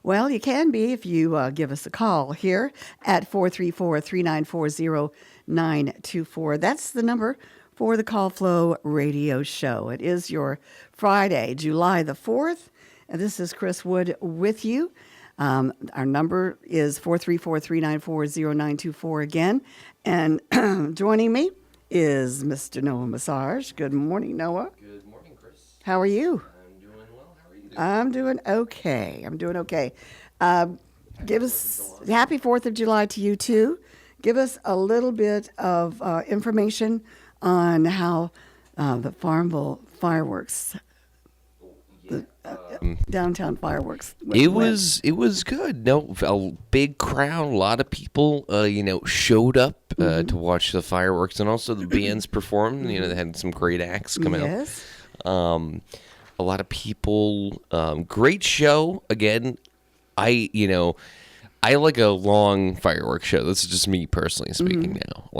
Well, you can be if you give us a call here at 434-394-0924. That's the number for the Call Flow Radio Show. It is your Friday, July the 4th, and this is Chris Wood with you. Our number is 434-394-0924 again. And joining me is Mr. Noah Massage. Good morning, Noah. Good morning, Chris. How are you? I'm doing well. How are you doing? I'm doing okay. Give us happy 4th of July to you too. Give us a little bit of information on how the Farmville fireworks, downtown fireworks. It was good. No, a big crowd. A lot of people, showed up to watch the fireworks, and also the bands performed. They had some great acts come out. A lot of people. Great show. Again, I like a long fireworks show. This is just me personally speaking now.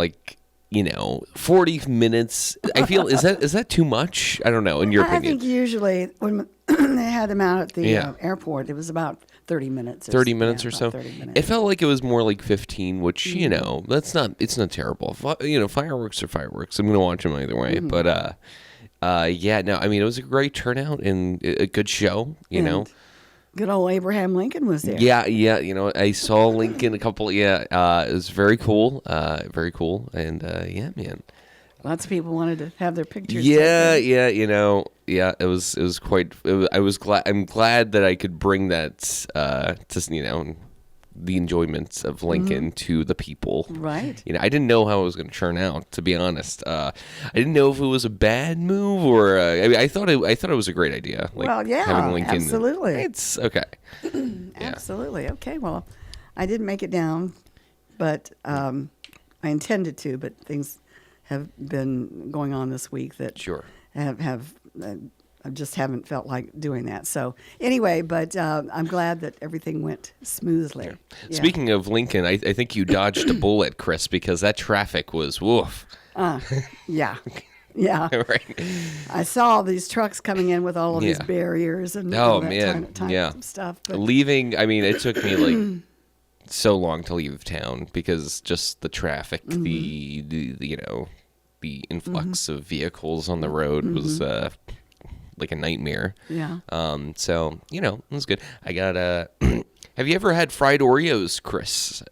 40 minutes. I feel is that too much? I don't know. In your opinion, I think usually when they had them out at the airport, it was about 30 minutes. 30 minutes or so. 30 minutes. It felt like it was more like 15, which it's not terrible. Fireworks are fireworks. I'm gonna watch them either way. But it was a great turnout and a good show. Good old Abraham Lincoln was there. Yeah. I saw Lincoln a couple. Yeah, it was very cool. Very cool. And man. Lots of people wanted to have their pictures. Yeah. It was quite. I was glad. I'm glad that I could bring that to the enjoyment of Lincoln to the people. Right. I didn't know how it was going to turn out. To be honest, I didn't know if it was a bad move or. I thought it was a great idea. Having Lincoln. Absolutely. It's okay. Absolutely. Okay. Well, I didn't make it down, but I intended to. But things have been going on this week that have I just haven't felt like doing that. So anyway, but I'm glad that everything went smoothly. Yeah. Yeah. Speaking of Lincoln, I think you dodged a bullet, Chris, because that traffic was woof. Yeah. Yeah. Right. I saw these trucks coming in with all of these barriers and all that time stuff. But leaving, it took me so long to leave town because just the traffic, the influx of vehicles on the road was like a nightmare. Yeah. It was good. I got have you ever had fried Oreos, Chris?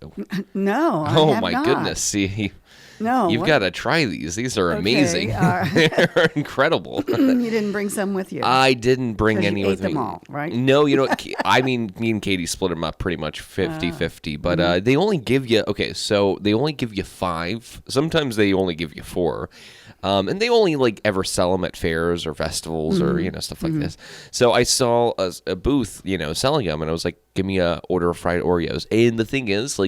No. Oh I have my not. goodness. See, no. You've got to try these. These are amazing. They're incredible. You didn't bring some with you. I didn't bring any with me. You ate them all, right? No, me and Katie split them up pretty much 50-50, but they only give you, they only give you 5. Sometimes they only give you 4. And they only ever sell them at fairs or festivals or stuff like this. So I saw a booth selling them, and I was like, give me a order of fried Oreos. And the thing is,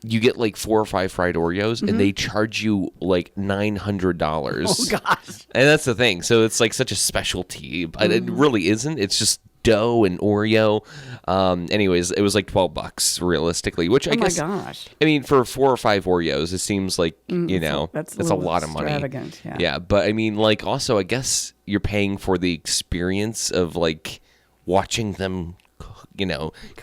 you get 4 or 5 fried Oreos, and they charge you $900. Oh gosh! And that's the thing. So it's such a specialty, but it really isn't. It's just dough and Oreo. Anyways, it was $12 realistically, which I guess. Oh my gosh! For 4 or 5 Oreos, it seems like that's a lot of money. Yeah, but also I guess you're paying for the experience of watching them.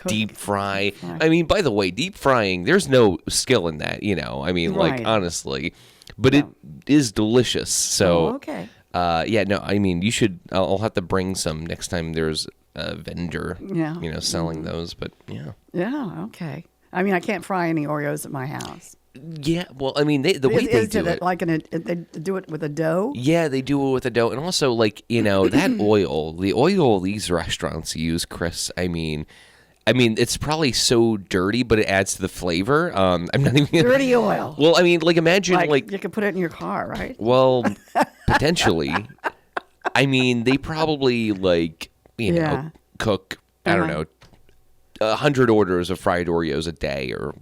Deep fry. By the way, deep frying, there's no skill in that, Right. honestly. But it is delicious. So, okay. You should, I'll have to bring some next time there's a vendor, selling those. But, yeah. Yeah, okay. I can't fry any Oreos at my house. Yeah, well, the way they do it. They do it with a dough? Yeah, they do it with a dough. And also, that oil, the oil these restaurants use, Chris, it's probably so dirty, but it adds to the flavor. I'm not even dirty oil. Well, imagine you could put it in your car, right? Well, potentially. They probably cook. I don't know. 100 orders of fried Oreos a day, or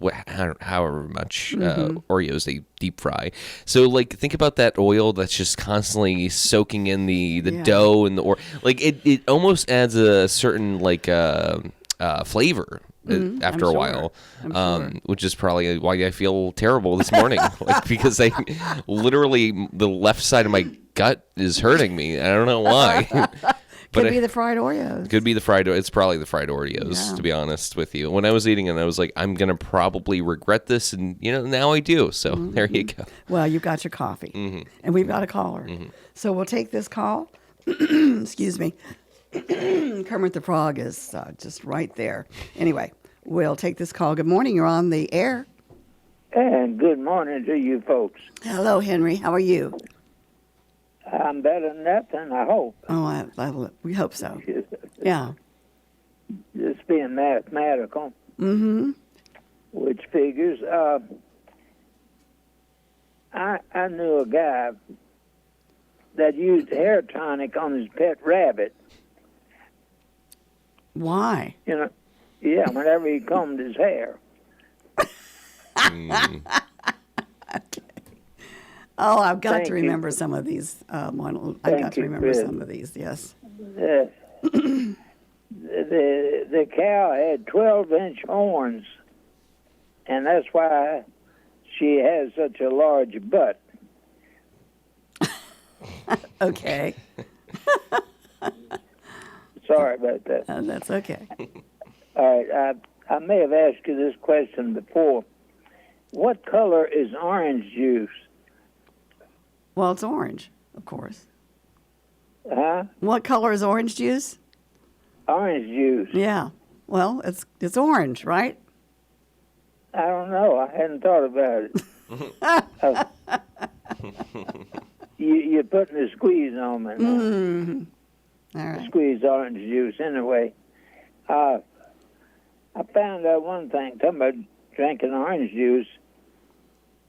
however much Oreos they deep fry. So, think about that oil that's just constantly soaking in the dough and it almost adds a certain flavor after a while, which is probably why I feel terrible this morning, because I literally the left side of my gut is hurting me. I don't know why. Could be the fried Oreos. Could be the fried. It's probably the fried Oreos, to be honest with you. When I was eating it, I was like, I'm gonna probably regret this, and now I do. So there you go. Well, you got your coffee, and we've got a caller. So we'll take this call. Excuse me. Kermit the Frog is just right there. Anyway, we'll take this call. Good morning. You're on the air. And good morning to you folks. Hello, Henry. How are you? I'm better than that, and I hope. Oh, we hope so. Yeah. Just being mathematical. Mm-hmm. Which figures. I knew a guy that used hair tonic on his pet rabbit. Why? Yeah, whenever he combed his hair. Okay. Oh, I've got to remember some of these. I've got to remember some of these. Yes. The cow had 12-inch horns, and that's why she has such a large butt. Okay. Sorry about that. That's okay. All right. I may have asked you this question before. What color is orange juice? Well, it's orange, of course. Huh? What color is orange juice? Orange juice. Yeah. Well, it's orange, right? I don't know. I hadn't thought about it. You're putting a squeeze on me. Mm-hmm. All right. Squeeze orange juice. Anyway, I found out one thing. Talking about drinking orange juice,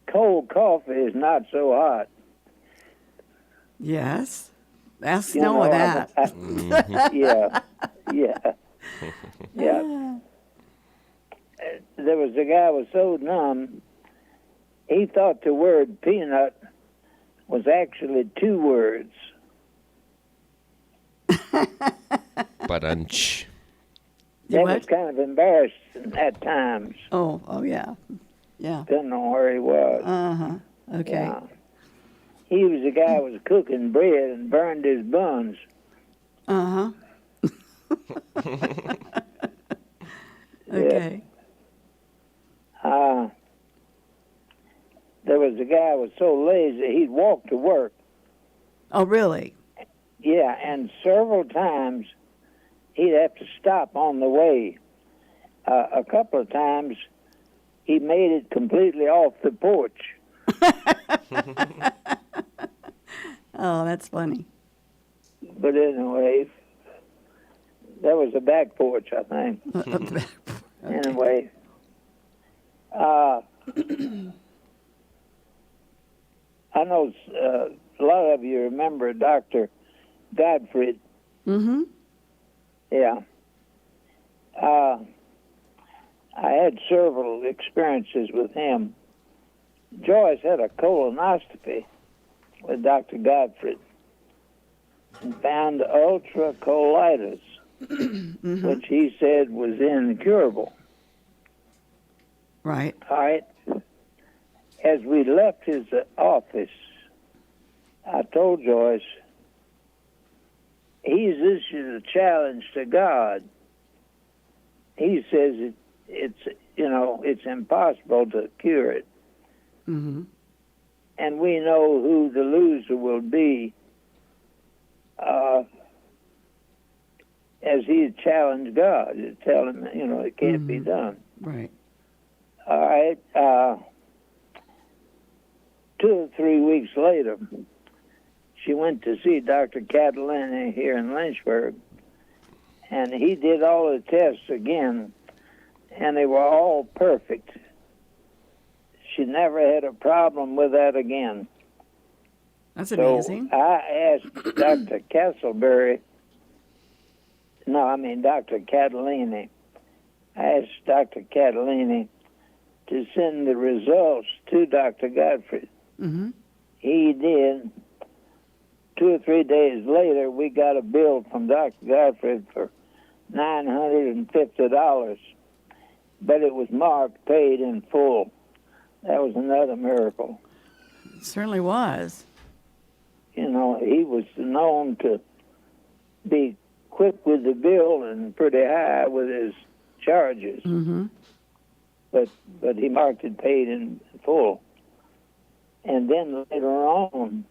cold coffee is not so hot. Yes. Ask Noah that. Yeah. There was a guy who was so dumb, he thought the word peanut was actually two words. Ba-dunch. That was kind of embarrassing at times. Oh yeah. Yeah. Didn't know where he was. Uh-huh. Okay. Yeah. He was the guy who was cooking bread and burned his buns. Uh-huh. Okay. There was a guy who was so lazy, he'd walk to work. Oh, really? Yeah, and several times he'd have to stop on the way. A couple of times he made it completely off the porch. Oh, that's funny. But anyway, that was the back porch, I think. Okay. Anyway, I know a lot of you remember Dr. Godfrey. Mm-hmm. Yeah. I had several experiences with him. Joyce had a colonoscopy with Dr. Godfrey and found ultra-colitis, which he said was incurable. Right. All right. As we left his office, I told Joyce, he's issued a challenge to God. He says it's impossible to cure it. Mm-hmm. And we know who the loser will be as he challenged God to tell him, it can't be done. Right. All right. 2 or 3 weeks later, she went to see Dr. Catalina here in Lynchburg, and he did all the tests again, and they were all perfect. She never had a problem with that again. That's amazing. So I asked Dr. Dr. Catalini. I asked Dr. Catalini to send the results to Dr. Godfrey. Mm-hmm. He did. 2 or 3 days later, we got a bill from Dr. Godfrey for $950, but it was marked paid in full. That was another miracle. It certainly was. He was known to be quick with the bill and pretty high with his charges. Mm-hmm. But he marked it paid in full. And then later on,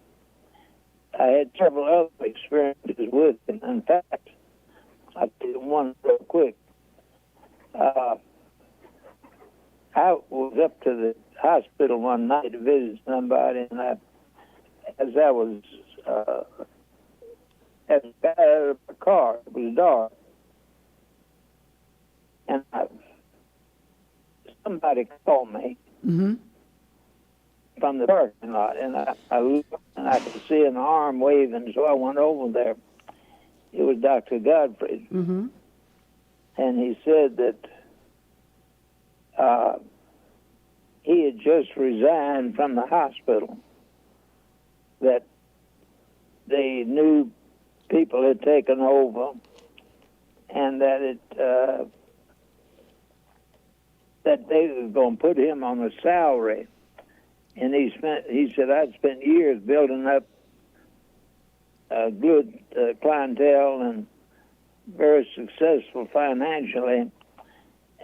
I had several other experiences with him. In fact, I'll tell you one real quick. I was up to the hospital one night to visit somebody, and as I was got out of the car, it was dark, and somebody called me Mm-hmm. from the parking lot, and I looked and I could see an arm waving, so I went over there. It was Dr. Godfrey, Mm-hmm. and he said that he had just resigned from the hospital, that the new people had taken over, and that that they were going to put him on a salary. And he said, I'd spent years building up a good clientele and very successful financially,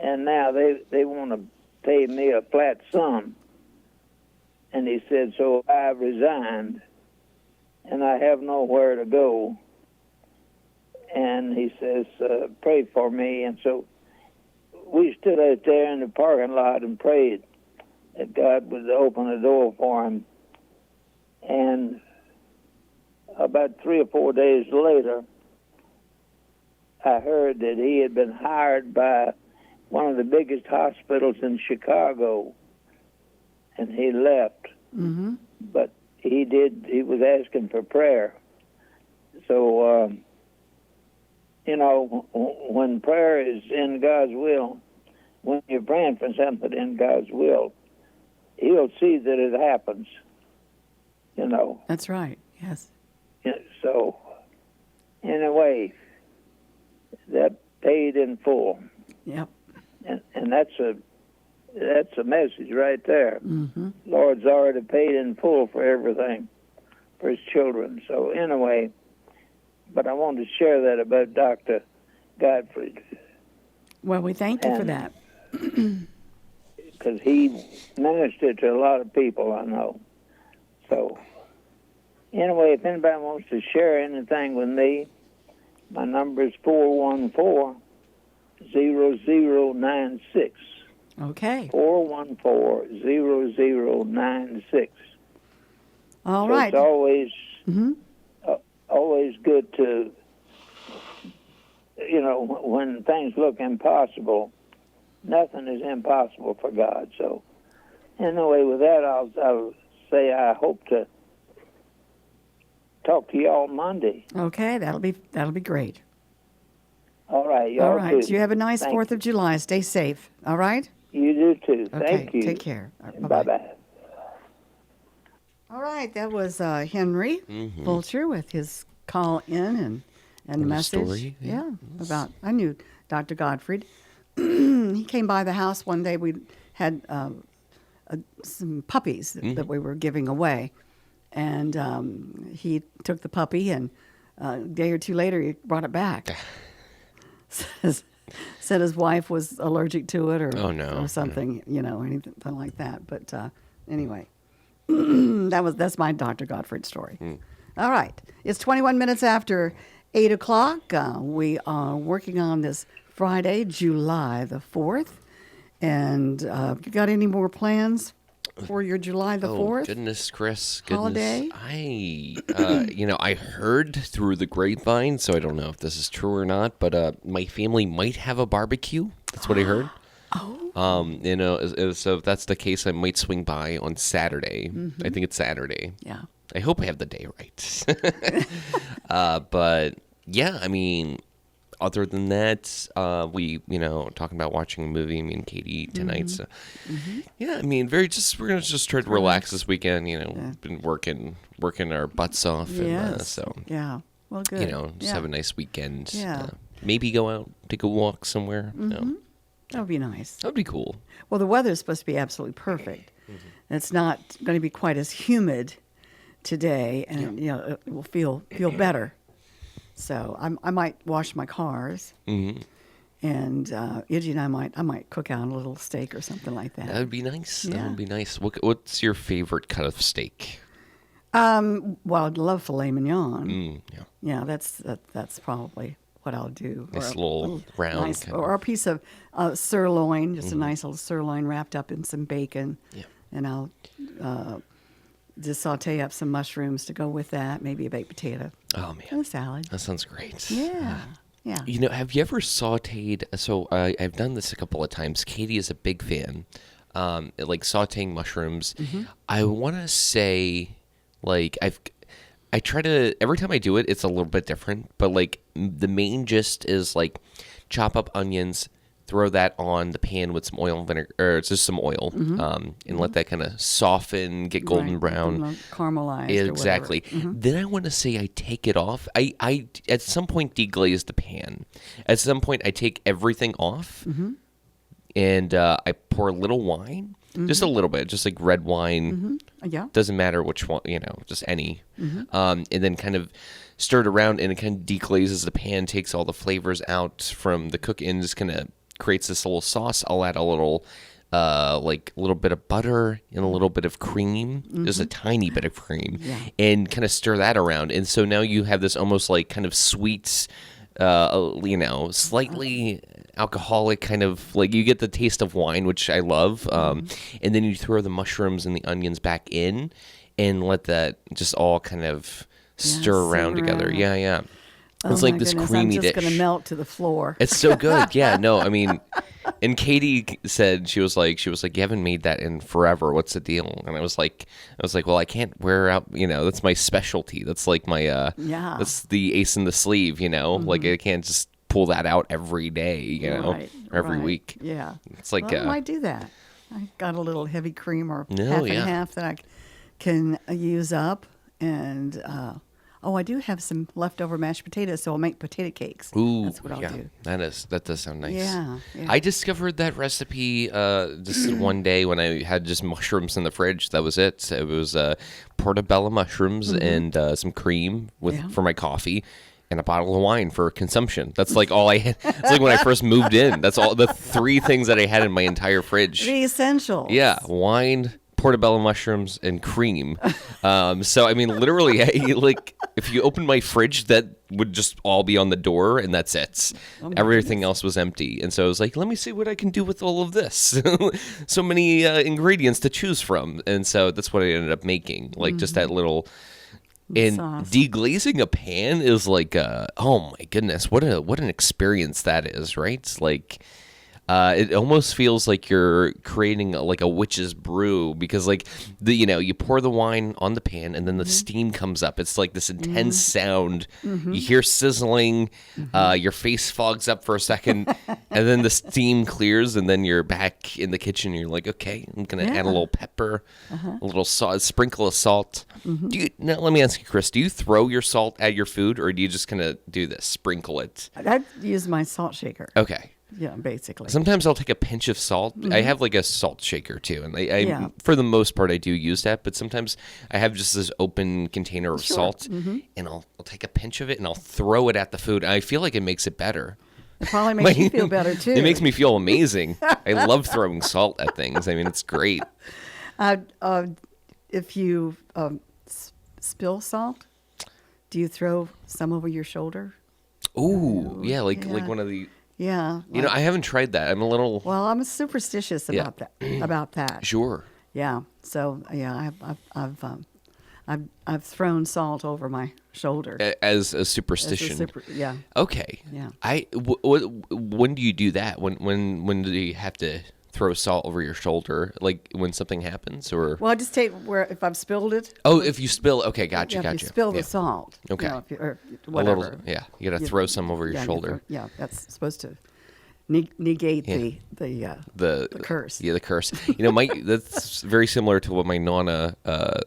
and now they want to pay me a flat sum. And he said, so I've resigned, and I have nowhere to go. And he says, pray for me. And so we stood out there in the parking lot and prayed that God would open the door for him. And about 3 or 4 days later, I heard that he had been hired by one of the biggest hospitals in Chicago, and he left. Mm-hmm. But he was asking for prayer. So, when prayer is in God's will, when you're praying for something in God's will, he'll see that it happens, That's right, yes. So, in a way, that paid in full. Yep. And that's a message right there. Mm-hmm. Lord's already paid in full for everything for his children. So anyway, but I wanted to share that about Dr. Godfrey. Well, we thank you for that. Because he ministered to a lot of people, I know. So anyway, if anybody wants to share anything with me, my number is 414-0096. Okay. 414-0096. All so right. It's always Mm-hmm. Always good to, when things look impossible, nothing is impossible for God. So anyway, with that, I'll say I hope to talk to you all Monday. Okay, that'll be great. All right, y'all All right. too. So you have a nice 4th of July. Stay safe. All right? You do too. Okay. Thank you. Take care. All right, bye-bye. Bye-bye. All right, that was Henry Fulcher with his call in and the message. Story, yeah, about I knew Dr. Godfrey. He came by the house one day. We had some puppies that we were giving away, and he took the puppy, and a day or two later he brought it back. Said his wife was allergic to it, or something, anything like that. But anyway. That's my Dr. Godfrey story. All right. It's 21 minutes after 8 o'clock. We are working on this Friday, July the 4th. And you got any more plans for your July the 4th? Goodness, Chris. Holiday? I heard through the grapevine, so I don't know if this is true or not, but my family might have a barbecue. That's what I heard. Oh. So if that's the case, I might swing by on Saturday. I think it's Saturday. Yeah. I hope I have the day right. But yeah, I mean, other than that, we, talking about watching a movie, me and Katie tonight. So yeah, I mean, we're going to just try to relax this weekend. We've been working our butts off. Yes. And, yeah. Well, good. Just have a nice weekend. Yeah. Maybe go out, take a walk somewhere. That would be nice. That would be cool. Well, the weather is supposed to be absolutely perfect. It's not going to be quite as humid today, and it will feel better. So I might wash my cars. Mm-hmm. And Iggy and I might cook out a little steak or something like that. That would be nice. Yeah. That would be nice. What's your favorite cut of steak? Well, I'd love filet mignon. Yeah. Yeah, that's probably what I'll do. Nice Or little round nice, kind or of. a piece of sirloin, just a nice little sirloin wrapped up in some bacon. Yeah. And I'll just saute up some mushrooms to go with that, maybe a baked potato. Oh And man, a salad. that sounds great. Yeah. Yeah. You know, have you ever sautéed? So I've done this a couple of times. Katie is a big fan, like sautéing mushrooms. I want to say, like I try to every time I do it, it's a little bit different. But like the main gist is like chop up onions, throw that on the pan with some oil and vinegar, or it's just some oil, and let that kind of soften, get golden Right, brown. caramelized. Exactly. Or whatever. Then I want to say I take it off. I at some point deglaze the pan. At some point I take everything off, and I pour a little wine, just a little bit, just like red wine. Yeah. Doesn't matter which one, just any. And then kind of stir it around, and it kind of deglazes the pan, takes all the flavors out from the cook, and just kind of creates this little sauce. I'll add a little, like a little bit of butter and a little bit of cream, just a tiny bit of cream, and kind of stir that around. And so now you have this almost like kind of sweet, slightly alcoholic kind of, like you get the taste of wine, which I love. And then you throw the mushrooms and the onions back in and let that just all kind of stir around simmer together. out. Yeah, yeah. Oh It's like my this goodness, creamy I'm dish. just gonna melt to the floor. It's so good. Yeah, no, I mean, and Katie said she was like, you haven't made that in forever. What's the deal? And I was like, well, I can't wear out. That's my specialty. That's like my that's the ace in the sleeve. Like I can't just pull that out every day. Right, every right. week. Yeah. It's like Well, I might do that. I got a little heavy cream or No, half yeah. and half that I can use up, and I do have some leftover mashed potatoes, so I'll make potato cakes. Ooh, That's what I'll yeah, do. that does sound nice. Yeah, yeah. I discovered that recipe just one day when I had just mushrooms in the fridge. That was it. It was portobello mushrooms and some cream for my coffee, and a bottle of wine for consumption. That's like all I had. It's like when I first moved in. That's all the three things that I had in my entire fridge. The essentials. Yeah, wine, portobello mushrooms, and cream. So I mean, literally, like if you open my fridge, that would just all be on the door, and that's it. Everything else was empty, and so I was like, let me see what I can do with all of this. So many ingredients to choose from, and so that's what I ended up making. Like just that little. And Sauce. deglazing a pan is like, oh my goodness, what an experience that is, right? Like, it almost feels like you're creating like a witch's brew, because like you pour the wine on the pan and then the steam comes up. It's like this intense sound. You hear sizzling, your face fogs up for a second, and then the steam clears, and then you're back in the kitchen. You're like, okay, I'm gonna add a little pepper, a little salt, sprinkle of salt. Now let me ask you, Chris, do you throw your salt at your food, or do you just kind of do this, sprinkle it? I use my salt shaker. Okay. Yeah, basically. Sometimes I'll take a pinch of salt. I have like a salt shaker too, and I for the most part I do use that. But sometimes I have just this open container of salt, and I'll take a pinch of it and I'll throw it at the food. And I feel like it makes it better. It probably makes you feel better too. It makes me feel amazing. I love throwing salt at things. I mean, it's great. If you spill salt, do you throw some over your shoulder? Ooh, yeah, like yeah. one of the. Yeah. I haven't tried that. I'm a little. Well, I'm superstitious about that. About that. Sure. Yeah. So yeah, I've thrown salt over my shoulder. As a As a superstition. yeah. Okay. Yeah. When do you do that? When do you have to throw salt over your shoulder? Like when something happens, or? Well, I just take if I've spilled it. Oh, if you spill. Okay, gotcha. If you spill the salt. Okay. Or A whatever. little, yeah. You got to throw some over your shoulder. That's supposed to negate the curse. Yeah, the curse. That's very similar to what my nonna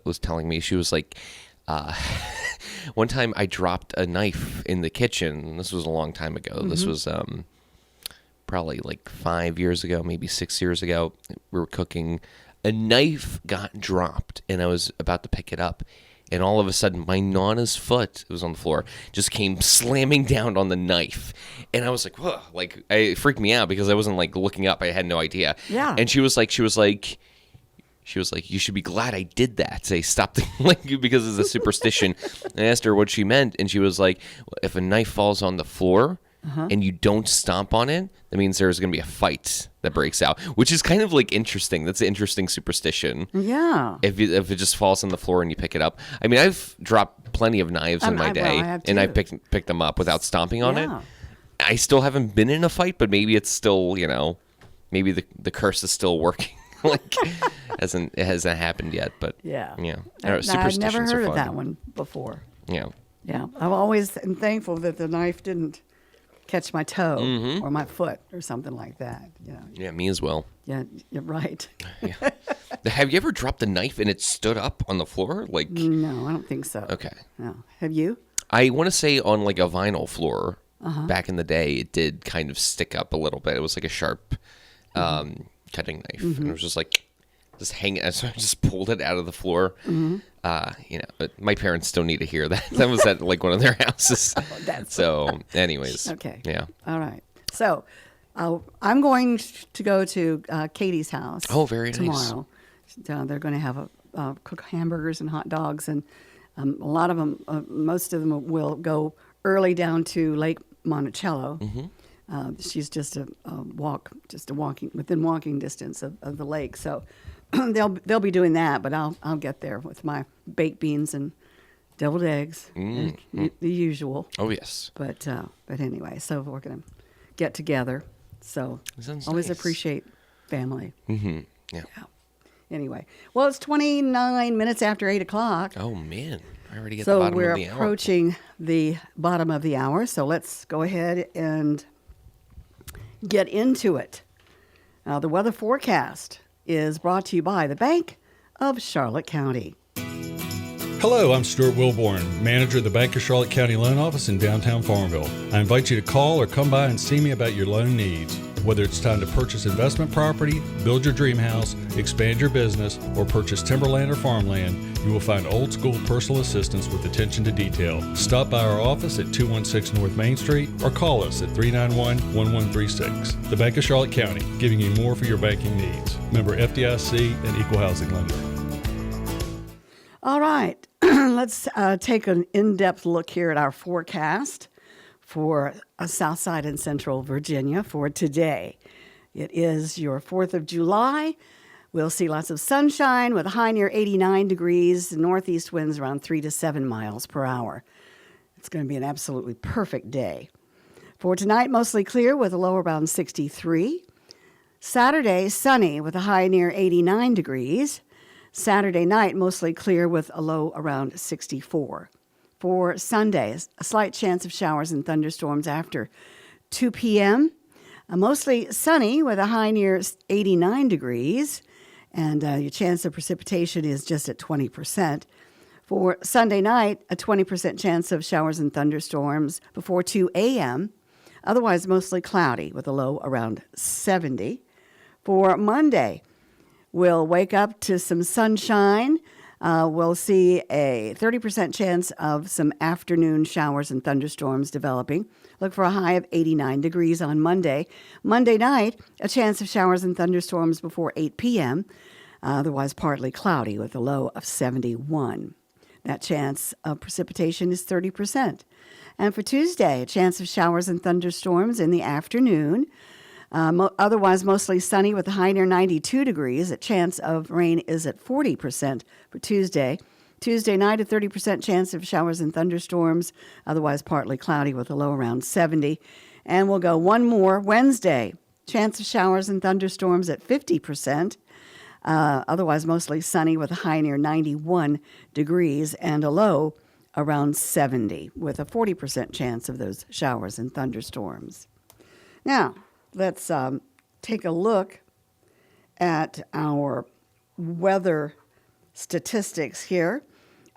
was telling me. She was like, one time I dropped a knife in the kitchen. This was a long time ago. This was probably like 5 years ago, maybe 6 years ago. We were cooking. A knife got dropped, and I was about to pick it up, and all of a sudden my Nana's foot, it was on the floor, just came slamming down on the knife. And I was like, whoa, like, it freaked me out because I wasn't like looking up. I had no idea. Yeah. And she was like, you should be glad I did that. Say, stop, like, because it's a superstition. And I asked her what she meant, and she was like, if a knife falls on the floor and you don't stomp on it, that means there's going to be a fight that breaks out, which is kind of like interesting. That's an interesting superstition. Yeah. If it just falls on the floor and you pick it up. I mean, I've dropped plenty of knives in my day, I have and I too. picked them up without stomping on it. Yeah. I still haven't been in a fight, but maybe it's still, maybe the curse is still working. Like, it hasn't happened yet, but Yeah. I don't know, I've superstitions never are heard of fun. that one before. Yeah. Yeah. I've always am thankful that the knife didn't catch my toe or my foot or something like that. Yeah, me as well. Yeah, you're right. Yeah. Have you ever dropped a knife and it stood up on the floor? Like, No, I don't think so. okay. No. Have you? I want to say on like a vinyl floor back in the day, it did kind of stick up a little bit. It was like a sharp cutting knife, and it was just like hanging. So I just pulled it out of the floor. But my parents don't need to hear that. That was at like one of their houses. So, anyways, Okay. yeah. All right. So I'm going to go to Katie's house. Oh, very nice. Tomorrow. They're going to have cook hamburgers and hot dogs, and a lot of them, most of them will go early down to Lake Monticello. She's just within walking distance of the lake. So they'll be doing that, but I'll get there with my baked beans and deviled eggs, the usual. Oh, yes. But anyway, so we're gonna get together. So Sounds always nice. appreciate family. Yeah. Yeah. Anyway, well, it's 29 minutes after 8 o'clock. Oh, man. I already get the So bottom we're of the hour. approaching the bottom of the hour. So let's go ahead and get into it. Now, the weather forecast is brought to you by the Bank of Charlotte County. Hello, I'm Stuart Wilborn, manager of the Bank of Charlotte County Loan Office in downtown Farmville. I invite you to call or come by and see me about your loan needs. Whether it's time to purchase investment property, build your dream house, expand your business, or purchase timberland or farmland, you will find old school personal assistance with attention to detail. Stop by our office at 216 North Main Street or call us at 391-1136. The Bank of Charlotte County, giving you more for your banking needs. Member FDIC and Equal Housing Lender. All right, let's take an in-depth look here at our forecast for Southside and Central Virginia for today. It is your 4th of July. We'll see lots of sunshine with a high near 89 degrees, northeast winds around 3 to 7 miles per hour. It's going to be an absolutely perfect day. For tonight, mostly clear with a low around 63. Saturday, sunny with a high near 89 degrees. Saturday night, mostly clear with a low around 64. For Sunday, a slight chance of showers and thunderstorms after 2 p.m. Mostly sunny with a high near 89 degrees. And your chance of precipitation is just at 20%. For Sunday night, a 20% chance of showers and thunderstorms before 2 a.m. Otherwise, mostly cloudy with a low around 70. For Monday, we'll wake up to some sunshine. We'll see a 30% chance of some afternoon showers and thunderstorms developing. Look for a high of 89 degrees on Monday. Monday night, a chance of showers and thunderstorms before 8 p.m. Otherwise, partly cloudy with a low of 71. That chance of precipitation is 30%. And for Tuesday, a chance of showers and thunderstorms in the afternoon. Otherwise, mostly sunny with a high near 92 degrees. A chance of rain is at 40% for Tuesday. Tuesday night, a 30% chance of showers and thunderstorms. Otherwise, partly cloudy with a low around 70. And we'll go one more. Wednesday, chance of showers and thunderstorms at 50%. Otherwise, mostly sunny with a high near 91 degrees and a low around 70 with a 40% chance of those showers and thunderstorms. Now, let's take a look at our weather statistics here.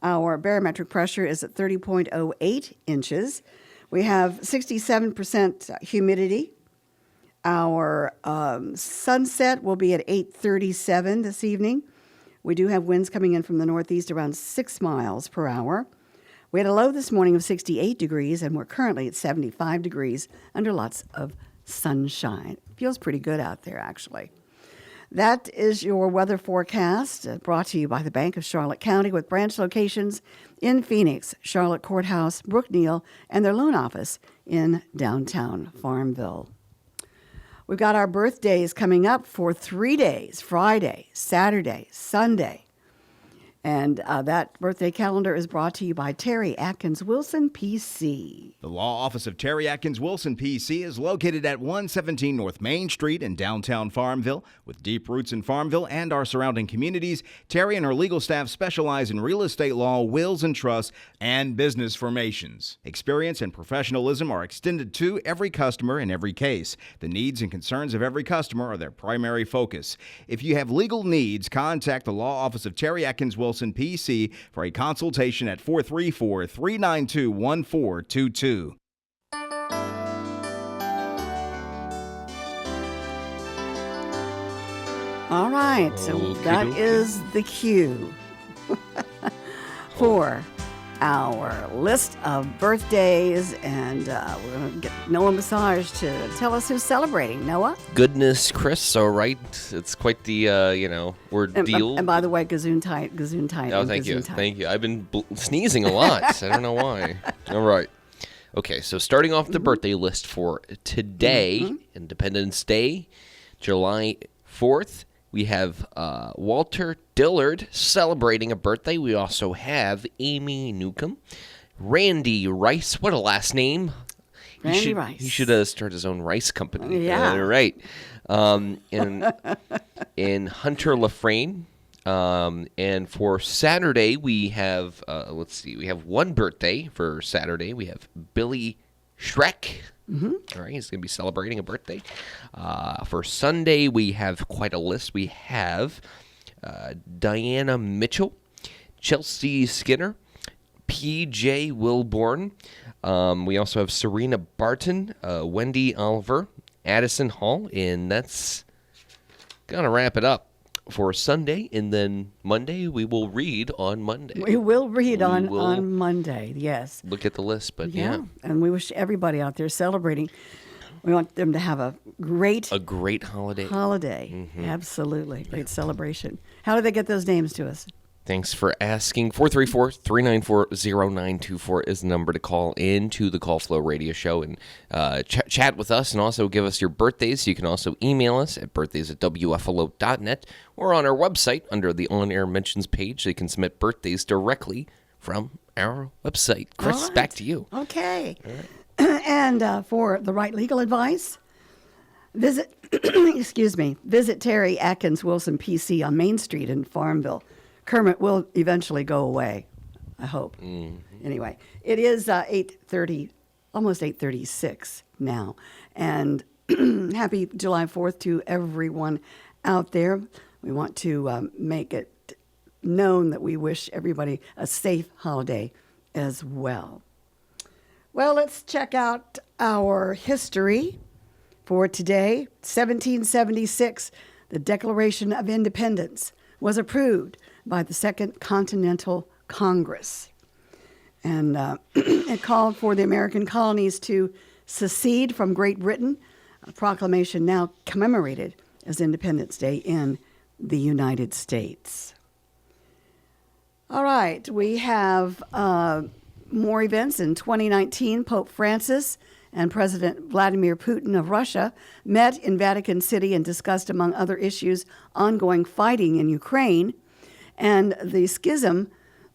Our barometric pressure is at 30.08 inches. We have 67% humidity. Our sunset will be at 8:37 this evening We do have winds coming in from the northeast around 6 miles per hour. We had a low this morning of 68 degrees, and we're currently at 75 degrees under lots of sunshine. Feels pretty good out there, actually. That is your weather forecast, brought to you by the Bank of Charlotte County with branch locations in Phoenix, Charlotte Courthouse, Brookneal, and their loan office in downtown Farmville. We've got our birthdays coming up for 3 days, Friday, Saturday, Sunday. And that birthday calendar is brought to you by Terry Atkins Wilson, PC. The law office of Terry Atkins Wilson, PC is located at 117 North Main Street in downtown Farmville. With deep roots in Farmville and our surrounding communities, Terry and her legal staff specialize in real estate law, wills and trusts, and business formations. Experience and professionalism are extended to every customer in every case. The needs and concerns of every customer are their primary focus. If you have legal needs, contact the law office of Terry Atkins Wilson, PC for a consultation at 434-392-1422. All right, so that is the cue for our list of birthdays, and we're going to get Noah Massage to tell us who's celebrating. Noah? Goodness, Chris, all right. It's quite the, ordeal. And by the way, gazoon tight. Oh, thank you. Thank you. I've been sneezing a lot. I don't know why. All right. Okay, so starting off the birthday list for today, Independence Day, July 4th, we have Walter Dillard celebrating a birthday. We also have Amy Newcomb. Randy Rice. What a last name. Randy Rice. He should start his own rice company. Yeah. Right. And Hunter LaFrane. And for Saturday, we have, we have one birthday for Saturday. We have Billy Shrek. All right, he's going to be celebrating a birthday. For Sunday, we have quite a list. We have Diana Mitchell, Chelsea Skinner, P.J. Wilborn. We also have Serena Barton, Wendy Oliver, Addison Hall, and that's going to wrap it up for Sunday, and then Monday we will read on Monday. We will read on Monday, yes. Look at the list, but yeah. And we wish everybody out there celebrating, we want them to have a great holiday. Absolutely. Great celebration. How do they get those names to us? Thanks for asking. 434-394-0924 is the number to call into the Call Flow Radio Show and chat with us, and also give us your birthdays. You can also email us at birthdays@wflo.net or on our website under the On Air Mentions page. They can submit birthdays directly from our website. Chris, right. Back to you. Okay. Right. And for the right legal advice, visit Terry Atkins Wilson, PC on Main Street in Farmville. Kermit will eventually go away, I hope. Anyway, it is 8:30, almost 8:36 now. And happy July 4th to everyone out there. We want to make it known that we wish everybody a safe holiday as well. Well, let's check out our history for today. 1776, the Declaration of Independence was approved by the Second Continental Congress. And it called for the American colonies to secede from Great Britain, a proclamation now commemorated as Independence Day in the United States. All right, we have more events. In 2019, Pope Francis and President Vladimir Putin of Russia met in Vatican City and discussed, among other issues, ongoing fighting in Ukraine and the schism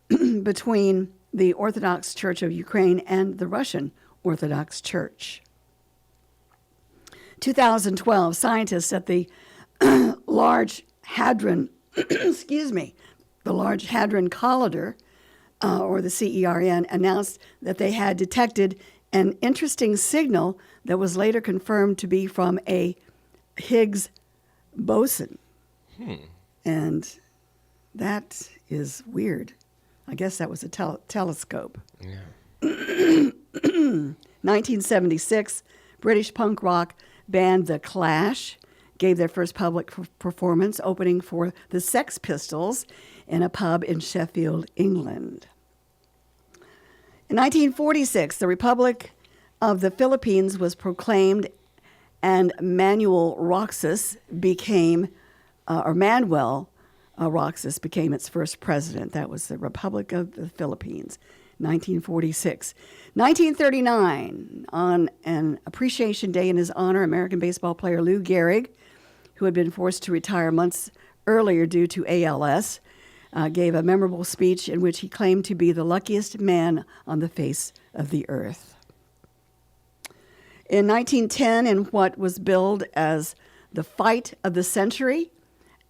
between the Orthodox Church of Ukraine and the Russian Orthodox Church. 2012, scientists at the Large Hadron, the Large Hadron Collider, or the CERN, announced that they had detected an interesting signal that was later confirmed to be from a Higgs boson. And that is weird. I guess that was a telescope. Yeah. 1976, British punk rock band The Clash gave their first public performance, opening for the Sex Pistols in a pub in Sheffield, England. In 1946, the Republic of the Philippines was proclaimed, and Manuel Roxas became its first president. That was the Republic of the Philippines, 1946. 1939, on an appreciation day in his honor, American baseball player Lou Gehrig, who had been forced to retire months earlier due to ALS, gave a memorable speech in which he claimed to be the luckiest man on the face of the earth. In 1910, in what was billed as the fight of the century,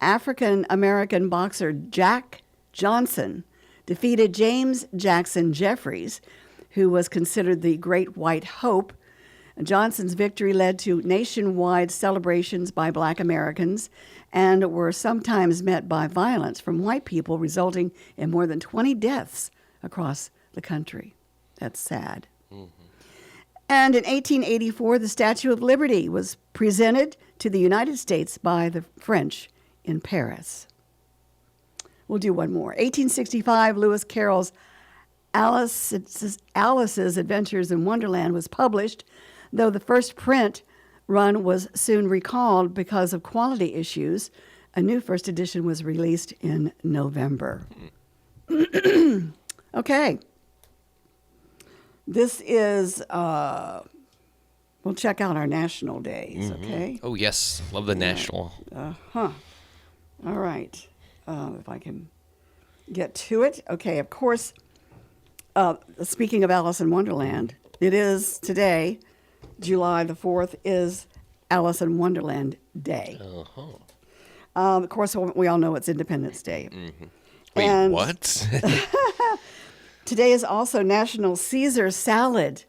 African-American boxer Jack Johnson defeated James Jackson Jeffries, who was considered the Great White Hope. Johnson's victory led to nationwide celebrations by Black Americans and were sometimes met by violence from white people, resulting in more than 20 deaths across the country. That's sad. Mm-hmm. And in 1884, the Statue of Liberty was presented to the United States by the French in Paris. We'll do one more. 1865, Lewis Carroll's Alice's Adventures in Wonderland was published, though the first print run was soon recalled because of quality issues. A new first edition was released in November. Okay. This is, we'll check out our national days, okay? Oh, yes. Love the national. All right. If I can get to it. Okay, of course, speaking of Alice in Wonderland, it is today, July the 4th, is Alice in Wonderland Day. Uh-huh. Of course, we all know it's Independence Day. Mm-hmm. Wait, and what? today is also National Caesar Salad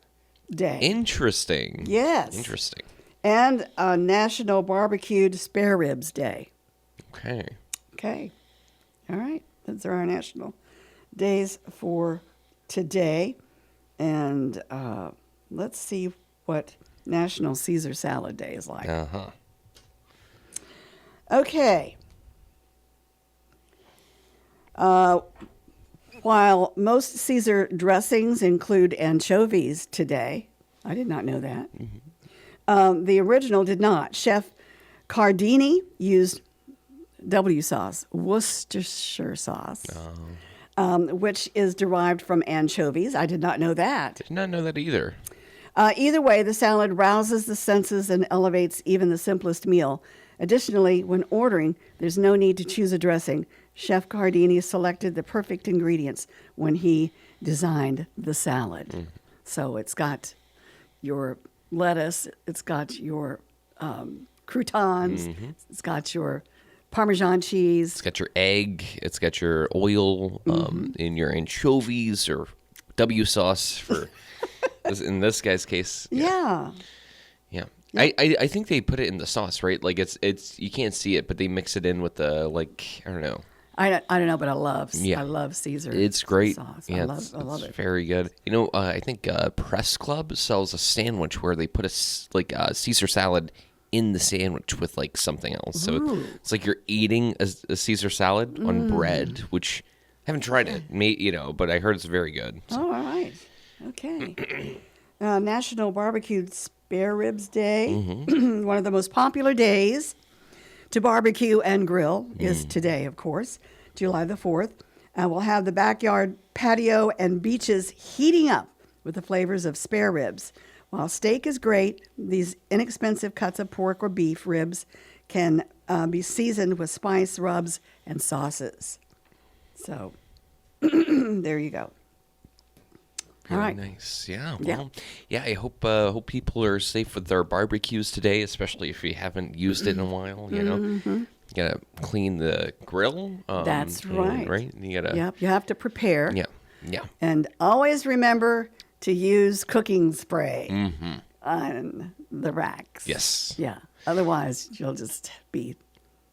Day. Interesting. Yes. Interesting. And National Barbecued Spare Ribs Day. Okay. Okay. All right. Those are our national days for today. And let's see what National Caesar Salad Day is like. Uh-huh. Okay. While most Caesar dressings include anchovies today, I did not know that. Mm-hmm. The original did not. Chef Cardini used W sauce, Worcestershire sauce, which is derived from anchovies. I did not know that. Did not know that either. Either way, the salad rouses the senses and elevates even the simplest meal. Additionally, when ordering, there's no need to choose a dressing. Chef Cardini selected the perfect ingredients when he designed the salad. Mm. So it's got your lettuce, it's got your croutons, it's got your Parmesan cheese. It's got your egg. It's got your oil in your anchovies or W sauce for, in this guy's case. Yeah. I think they put it in the sauce, right? Like it's you can't see it, but they mix it in with the I don't know. I don't know, but I love Caesar. It's great. Sauce. Yeah, I love it. Very good. You know, I think Press Club sells a sandwich where they put a Caesar salad in the sandwich with something else. So it's like you're eating a Caesar salad on bread, which I haven't tried it, but I heard it's very good. So. Oh, all right. Okay. National Barbecued Spare Ribs Day. Mm-hmm. One of the most popular days to barbecue and grill is today, of course, July the 4th. We'll have the backyard patio and beaches heating up with the flavors of spare ribs. While steak is great, these inexpensive cuts of pork or beef ribs can be seasoned with spice, rubs, and sauces. So there you go. Very all right. Nice. Yeah. Well, yeah. I hope people are safe with their barbecues today, especially if you haven't used it in a while. You know, you gotta clean the grill. That's right. Right. You gotta. Yep. You have to prepare. Yeah. Yeah. And always remember to use cooking spray on the racks. Yes. Yeah. Otherwise, you'll just be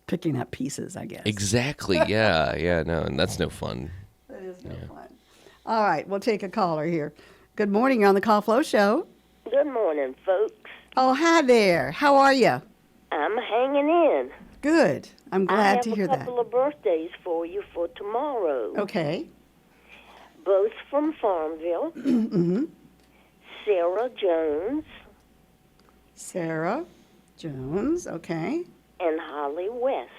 picking up pieces, I guess. Exactly. Yeah. Yeah. No, and that's no fun. It is no fun. All right, we'll take a caller here. Good morning. You're on the Call Flow Show. Good morning, folks. Oh, hi there. How are you? I'm hanging in. Good. I'm glad to hear I have a that. couple of birthdays for you for tomorrow. Okay. Both from Farmville. Mm-hmm. Sarah Jones. Sarah Jones. Okay. And Holly West.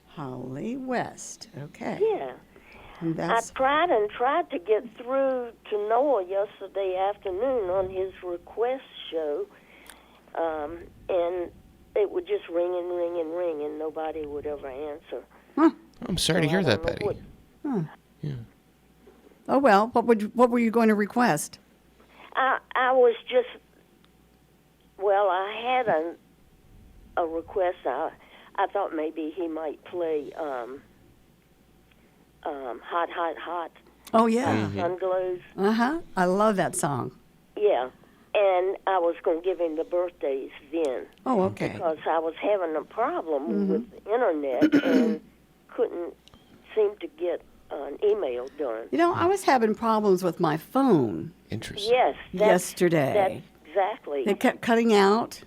Holly West. Okay. Yeah. And I that's tried to get through to Noah yesterday afternoon on his request show, and it would just ring and nobody would ever answer. I'm sorry to hear that, Betty. Yeah. Oh well. What were you going to request? I was just, well, I had a request. I thought maybe he might play Hot, Hot, Hot. Oh yeah. Sun Glows. I love that song. Yeah. And I was going to give him the birthdays then. Oh, okay. Because I was having a problem with the internet and couldn't seem to get an email done. You know, I was having problems with my phone. Interesting. Yes. Yesterday. Exactly. It kept cutting out,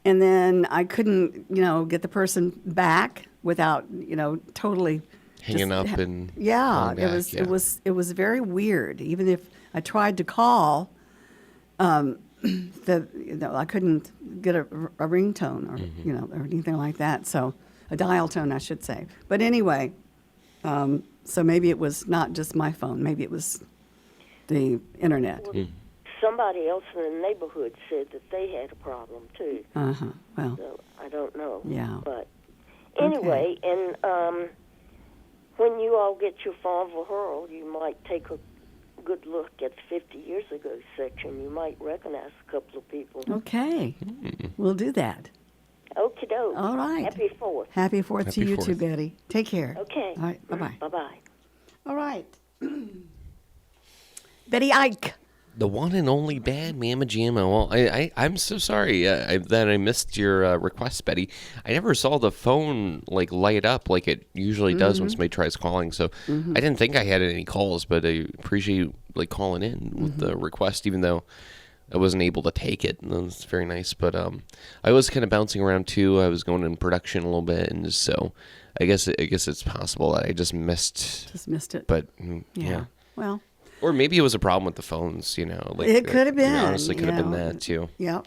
and then I couldn't, get the person back without, totally Hanging up and yeah, calling it back, was very weird. Even if I tried to call, I couldn't get a ringtone or or anything like that. So a dial tone, I should say. But anyway, so maybe it was not just my phone. Maybe it was the internet. Somebody else in the neighborhood said that they had a problem too. Well, So I don't know. Yeah. But anyway, and when you all get your Farmville Herald, you might take a good look at the 50 years ago section. You might recognize a couple of people. okay, we'll do that. Okie doke. All right. Happy 4th. Happy 4th to Happy you too, 4th. Betty. Take care. Okay. All right. Bye-bye. Bye-bye. All right. Betty Ike. The one and only bad Mama Jamma. Well, I'm so sorry that I missed your request, Betty. I never saw the phone light up like it usually does when somebody tries calling. So I didn't think I had any calls, but I appreciate you calling in with the request, even though I wasn't able to take it. That's very nice. But I was kind of bouncing around too. I was going in production a little bit, and so I guess it's possible that I just missed. Just missed it. But yeah. Well. Or maybe it was a problem with the phones, It could have been. Honestly, could have been that too. Yeah.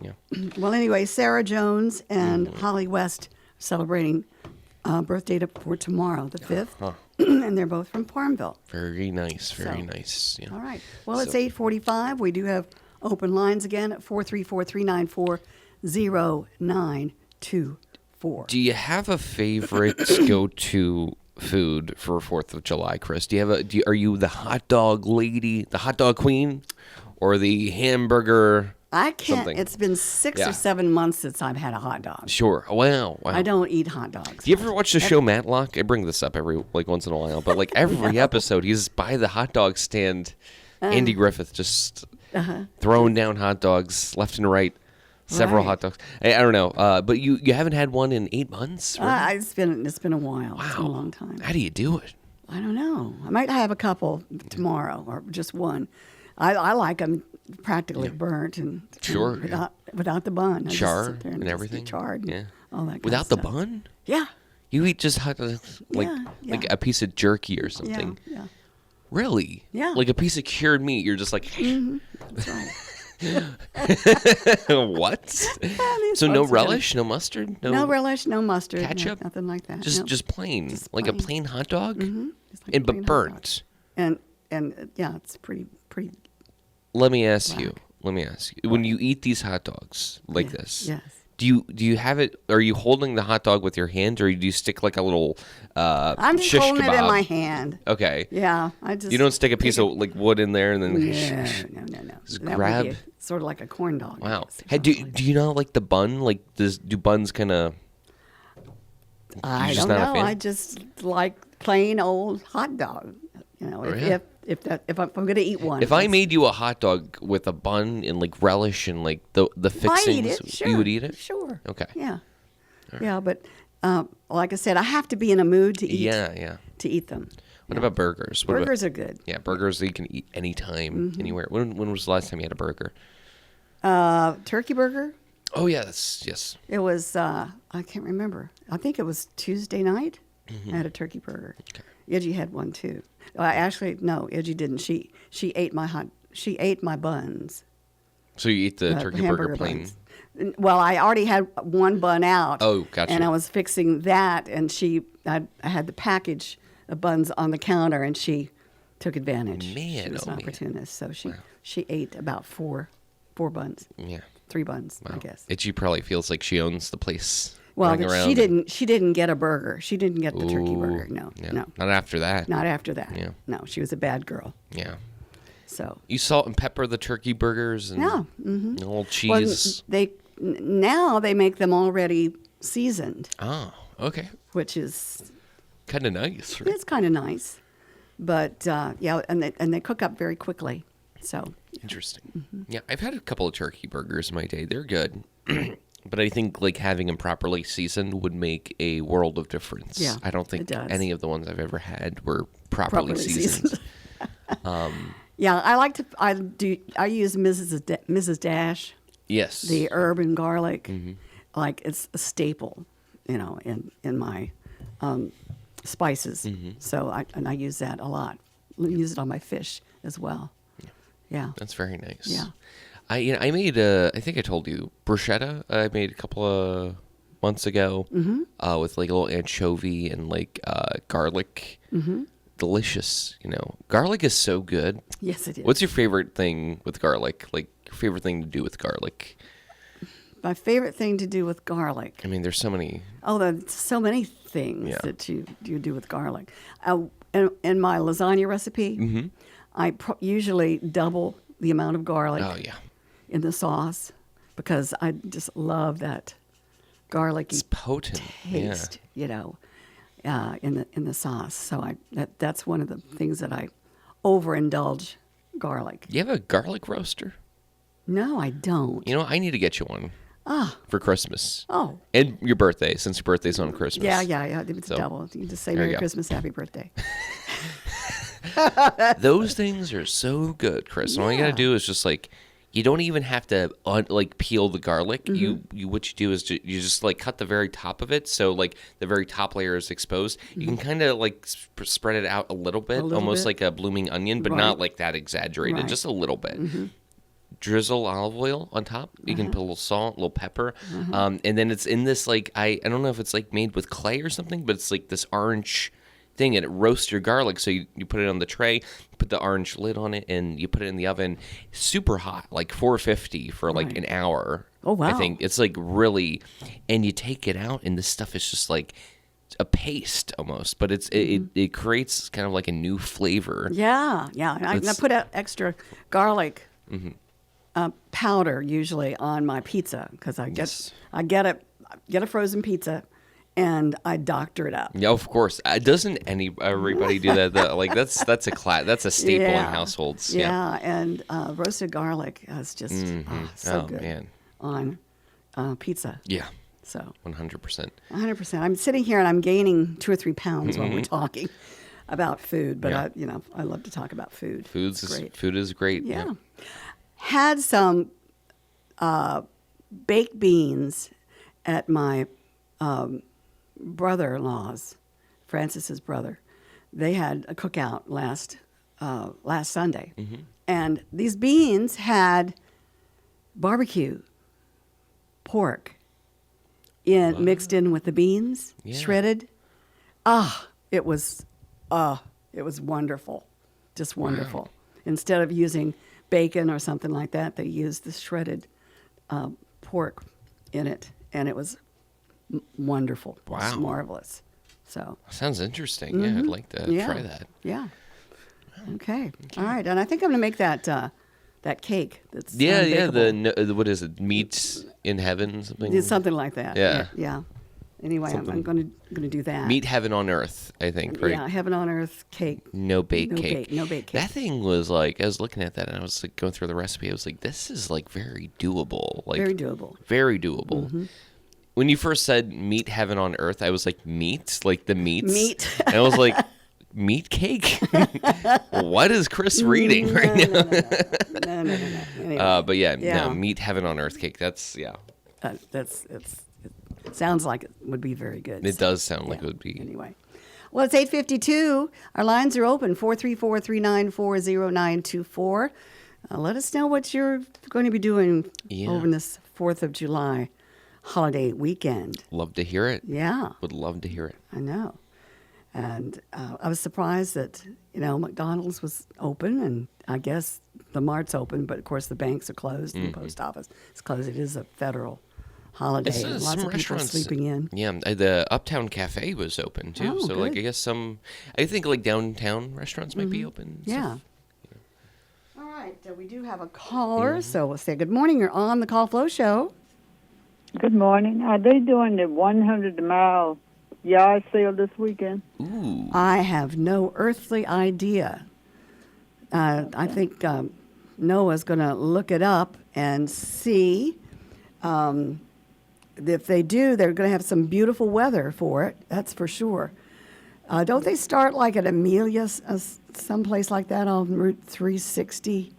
Well, anyway, Sarah Jones and Holly West celebrating birthday for tomorrow, the 5th, and they're both from Farmville. Very nice, very nice. Yeah. All right. Well, it's 8:45. We do have open lines again at 434-394-0924. Do you have a favorite go-to food for 4th of July, Chris? Are you the hot dog lady, the hot dog queen, or the hamburger? I can't. something? It's been 6 or 7 months since I've had a hot dog. Sure. Wow. I don't eat hot dogs. Do you ever watch the show Matlock? I bring this up every once in a while, but every episode, he's by the hot dog stand. Andy Griffith just throwing down hot dogs left and right. Several hot dogs. I don't know, but you haven't had one in 8 months. Really? It's been a while. Wow. It's been a long time. How do you do it? I don't know. I might have a couple tomorrow or just one. I like them practically burnt and Sure, without the bun. I just Char sit there and just everything? charred. And Yeah. all that. Without kind the of stuff. bun? Yeah. You eat just hot dogs, like a piece of jerky or something. Yeah. Really? Yeah. Like a piece of cured meat. You're just like, That's right. what? So no relish, no mustard, No relish, no mustard, ketchup, nothing like that. Just plain, like a plain hot dog, Just like and a plain but hot dog. burnt. And yeah, it's pretty. Let me ask you. black. When you eat these hot dogs like this, Yes. do you have it? Are you holding the hot dog with your hand, or do you stick like a little I'm just shish holding it in kebab? my hand. Okay. Yeah, I just. You don't stick a piece of wood in there and then. No. Just That would grab. be sort of like a corn dog. I Wow. guess, or Hey, do something like you not like the bun? Like, do buns kind of? that. I just don't not a know. fan? I just like plain old hot dog. Really? If I'm going to eat one. If I made you a hot dog with a bun and like relish and like the I'd eat fixings, it. Sure. you would eat it? Sure. Okay. Yeah. Yeah, but like I said, I have to be in a mood to eat. Yeah. To eat them. What about burgers? Burgers are good. Yeah, burgers you can eat anytime, anywhere. When was the last time you had a burger? Turkey burger. Oh yeah, yes. It was I can't remember. I think it was Tuesday night. I had a turkey burger. Okay. Edgy had one too. Actually, no, Edgy didn't. She ate my buns. So you eat the turkey burger plain? Buns. Well, I already had one bun out. Oh, gotcha. And I was fixing that, and I had the package of buns on the counter, and she took advantage. Man, she was an opportunist, so she ate about four buns. Yeah. 3 buns, Wow. I guess. Itchy probably feels like she owns the place. Well, running around she didn't get a burger. She didn't get the turkey burger. No, yeah. no. Not after that. Not after that. Yeah. No, she was a bad girl. Yeah. So. You salt and pepper the turkey burgers and Yeah. a little Well, cheese. now they make them already seasoned, Oh, okay. which is Kind of nice, right? it's kind of nice, but yeah, and they cook up very quickly. So. Interesting. Mm-hmm. Yeah, I've had a couple of turkey burgers in my day. They're good. But I think like having them properly seasoned would make a world of difference. Yeah, I don't think it does. any of the ones I've ever had were properly seasoned. Yeah, I use Mrs. Dash, Yes. the herb and garlic, Mm-hmm. like it's a staple, in my spices. Mm-hmm. So I use that a lot. I use it on my fish as well. Yeah. That's very nice. Yeah. I made I think I told you bruschetta. I made a couple of months ago with like a little anchovy and like garlic. Mm-hmm. Delicious. Garlic is so good. Yes, it is. What's your favorite thing with garlic? Like your favorite thing to do with garlic? My favorite thing to do with garlic? I mean, there's so many. Oh, there's so many things Yeah. that you do with garlic. In my lasagna recipe, I usually double the amount of garlic. Oh yeah. In the sauce, because I just love that garlicky It's potent. taste, in the sauce. So that's one of the things that I overindulge garlic. You have a garlic roaster? No, I don't. I need to get you one. For Christmas. Oh. And your birthday, since your birthday's on Christmas. Yeah. It's So, double. You just say there you Merry go. Christmas, Happy Birthday. Those things are so good, Chris. And all you got to do is just like, you don't even have to peel the garlic. Mm-hmm. What you do is you just like cut the very top of it, so like the very top layer is exposed. You can kind of like spread it out a little bit, almost bit. like a blooming onion, but Right. not like that exaggerated, Right. just a little bit. Drizzle olive oil on top. You can put a little salt, a little pepper, and then it's in this like I don't know if it's like made with clay or something, but it's like this orange thing, and it roasts your garlic. So you put it on the tray, put the orange lid on it, and you put it in the oven, super hot, like 450 for like Right. an hour. Oh, wow. I think it's like really, and you take it out, and this stuff is just like a paste almost, but it creates kind of like a new flavor. Yeah. And I It's- put out extra garlic powder usually on my pizza because I get a frozen pizza and I doctor it up. Yeah, of course. Doesn't everybody do that? Like that's a staple in Yeah. households. Yeah, and roasted garlic is just so Oh, good man. on pizza. Yeah, So 100%. 100%. I'm sitting here and I'm gaining 2 or 3 pounds while we're talking about food, but Yeah. I love to talk about food. Food is great. Yeah. Had some baked beans at my brother-in-law's, Francis's brother. They had a cookout last Sunday, and these beans had barbecue pork mixed in with the beans, shredded. It was wonderful, just wonderful. Wow. Instead of using bacon or something like that, they used the shredded pork in it, and it was wonderful. It was Wow. marvelous. So Sounds interesting. Yeah, I'd like to try that. yeah. Okay. All right, and I think I'm gonna make that cake. That's Yeah. unbakeable. What is it? Meat in heaven, something. It's something like that. Yeah. Yeah. Anyway, I'm gonna do that. Meat heaven on earth, I think. Right. Yeah, heaven on earth cake. No bake cake. No bake cake. That thing was like, I was looking at that and I was like going through the recipe. I was like, this is like very doable. Like Very doable. Very doable. When you first said meat heaven on earth, I was like, meat? Like the meats? Meat. And I was like, meat cake? What is Chris reading right now? No. Anyway. But yeah, Yeah. no, meat heaven on earth cake. That's, yeah. It sounds like it would be very good. It does sound like it would be. Anyway. Well, it's 8:52. Our lines are open, 434-394-0924. Let us know what you're going to be doing over this 4th of July holiday weekend. Love to hear it. Yeah. Would love to hear it. I know. And I was surprised that, McDonald's was open, and I guess the mart's open, but of course the banks are closed and the post office is closed. It is a federal holiday. And lots of people sleeping in. Yeah, the Uptown Cafe was open too. Oh, so good. like I guess I think like downtown restaurants might be open. Yeah. All right. We do have a caller, so we'll say good morning. You're on the Call Flow Show. Good morning. Are they doing the 100-mile yard sale this weekend? Ooh. I have no earthly idea. I think Noah's going to look it up and see. If they do, they're going to have some beautiful weather for it. That's for sure. Don't they start like at Amelia, someplace like that on Route 360,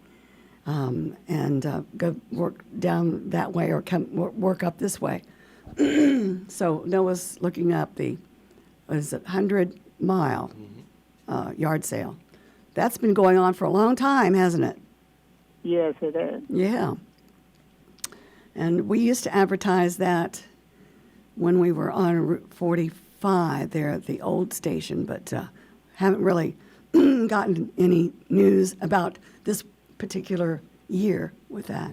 and go work down that way or work up this way? So Noah's looking up the 100-mile yard sale. That's been going on for a long time, hasn't it? Yes, it is. Yeah. And we used to advertise that when we were on Route 45 there at the old station, but haven't really gotten any news about this particular year with that.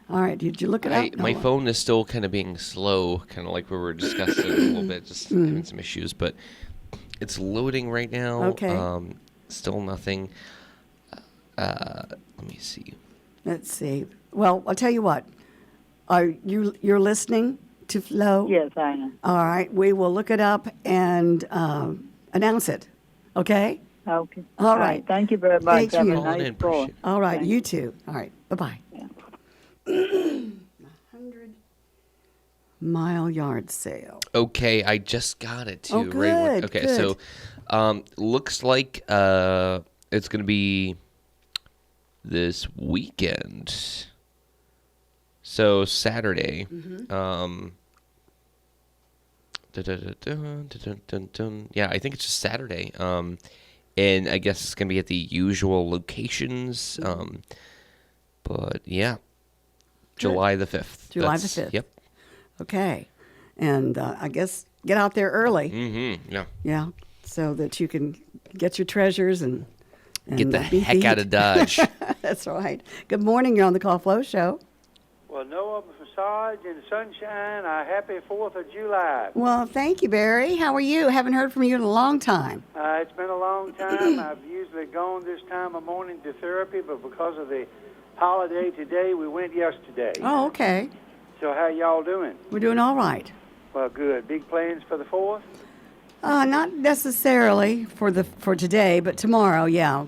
All right, did you look it up? My Noah? phone is still kind of being slow, kind of like we were discussing a little bit, just having some issues, but it's loading right now. Okay. Still nothing. Let me see. Let's see. Well, I'll tell you what. You're listening to Flo? Yes, I am. All right, we will look it up and announce it. Okay? Okay. All right. Thank you very much. Thank Have you. a Calling nice in, day. appreciate it. All right, Thank you too. All right, bye-bye. Yeah. 100-mile yard sale. Okay, I just got it too. Oh, Right. good, Okay, good. so looks like it's going to be this weekend. So Saturday. Yeah, I think it's just Saturday. And I guess it's going to be at the usual locations. But yeah, July the 5th. July the 5th. Yep. Okay. And I guess get out there early. Mm-hmm. Yeah. Yeah, so that you can get your treasures and Get the beat heck out heat. of Dodge. That's right. Good morning. You're on the Call Flow Show. Well, Noah Massage in the sunshine, a happy 4th of July. Well, thank you, Barry. How are you? Haven't heard from you in a long time. It's been a long time. I've usually gone this time of morning to therapy, but because of the holiday today, we went yesterday. Oh, okay. So how y'all doing? We're doing all right. Well, good. Big plans for the 4th? Not necessarily for today, but tomorrow, yeah.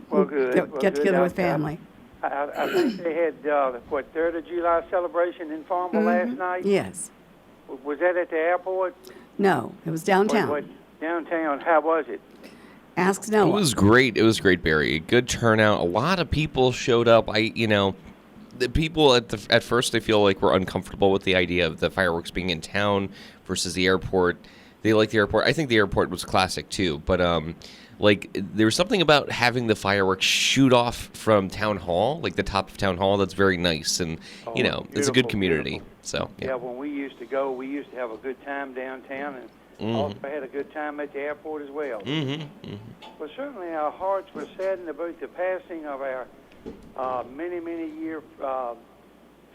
Well, good. Get together with family. I think they had, 3rd of July celebration in Farmville last night? Yes. Was that at the airport? No, it was downtown. What, downtown, how was it? Ask Noah. It was great. It was great, Barry. Good turnout. A lot of people showed up. The people at first I feel like were uncomfortable with the idea of the fireworks being in town versus the airport. They liked the airport. I think the airport was classic too, but there was something about having the fireworks shoot off from Town Hall, like the top of Town Hall. That's very nice, and it's a good beautiful, community. beautiful. So Yeah, when we used to go, we used to have a good time downtown, and also had a good time at the airport as well. Well, certainly our hearts were saddened about the passing of our many, many year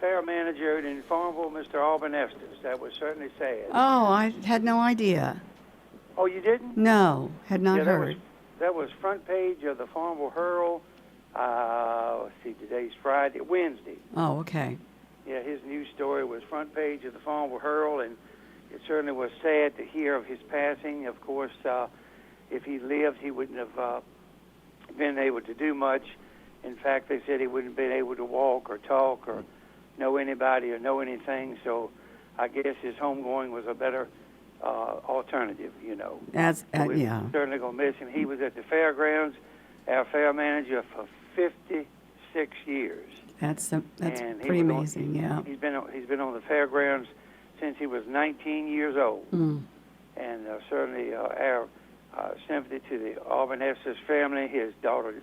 fair manager in Farmville, Mr. Auburn Estes. That was certainly sad. Oh, I had no idea. Oh, you didn't? No, had not Yeah, heard. That was front page of the Farmville Herald. Let's see, today's Wednesday. Oh, okay. Yeah, his news story was front page of the Farmville Herald, and it certainly was sad to hear of his passing. Of course, if he lived, he wouldn't have been able to do much. In fact, they said he wouldn't have been able to walk or talk or know anybody or know anything. So I guess his homegoing was a better alternative, We're yeah. certainly going to miss him. He was at the fairgrounds, our fair manager, for 56 years. That's And he pretty was on- amazing. Yeah. He's been on the fairgrounds since he was 19 years old. Mm. And certainly our sympathy to the Auburn Estes family, his daughter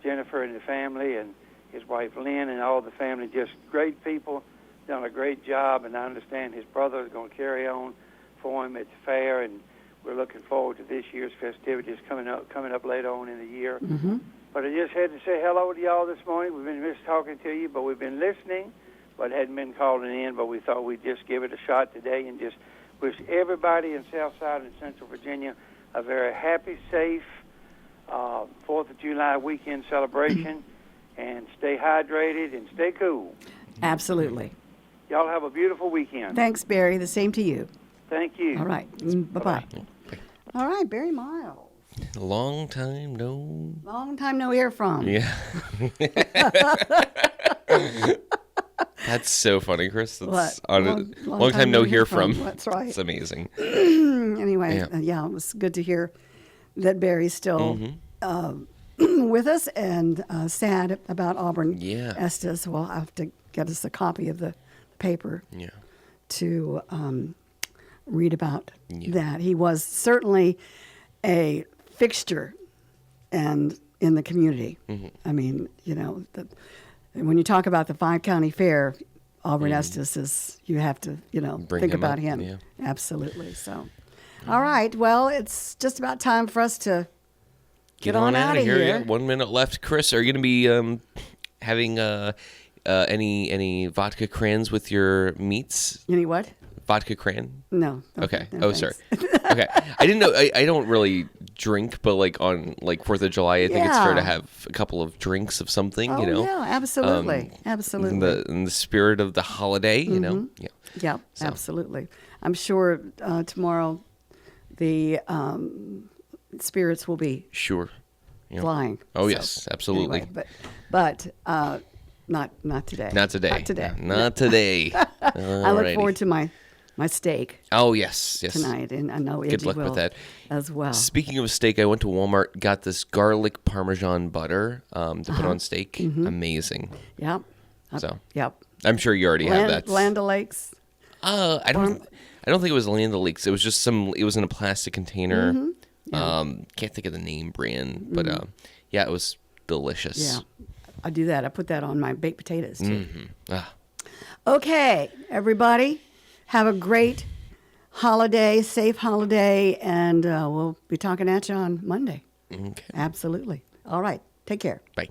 Jennifer and the family, and his wife Lynn and all the family. Just great people, done a great job, and I understand his brother is going to carry on for him at the fair, and we're looking forward to this year's festivities coming up later on in the year. Mm-hmm. But I just had to say hello to y'all this morning. We've been missed talking to you, but we've been listening, but hadn't been calling in. But we thought we'd just give it a shot today and just wish everybody in Southside and Central Virginia a very happy, safe 4th of July weekend celebration, and stay hydrated and stay cool. Absolutely. Y'all have a beautiful weekend. Thanks, Barry. The same to you. Thank you. All right. Bye-bye. All right, Barry Miles. Long time no. Long time no hear from. Yeah. That's so funny, Chris. That's long time no hear from. That's right. It's amazing. Anyway, yeah, it was good to hear that Barry's still with us, and sad about Auburn Estes. We'll have to get us a copy of the paper to read about that. He was certainly a fixture and in the community. I mean, you know, when you talk about the 5-county fair, Auburn Estes is, you have to, you know, think about him. Yeah. Absolutely. So, all right. Well, it's just about time for us to get on out of here. Yeah. 1 minute left. Chris, are you going to be having any vodka crayons with your meats? Any what? Vodka crayon? No. Okay. No, sorry. Okay. I didn't know. I don't really drink, but like on 4th of July, I think it's fair to have a couple of drinks of something. Oh, you know. yeah, absolutely, absolutely. In the spirit of the holiday, you know. Yeah. Yeah, absolutely. I'm sure tomorrow the spirits will be flying. Oh yes, absolutely. Anyway, but not today. Not today. Not today. Not today. I look forward to my steak. Oh yes, tonight, and I know Good Edgy luck will with that as well. Speaking of steak, I went to Walmart, got this garlic Parmesan butter to put on steak. Amazing. Yep. Yep. I'm sure you already have that. Land O'Lakes. I don't think it was Land O'Lakes. It was just it was in a plastic container. Can't think of the name brand, but yeah, it was delicious. Yeah. I do that. I put that on my baked potatoes too. Ah. Okay, everybody, have a great holiday, safe holiday, and we'll be talking at you on Monday. Okay. Absolutely. All right. Take care. Bye.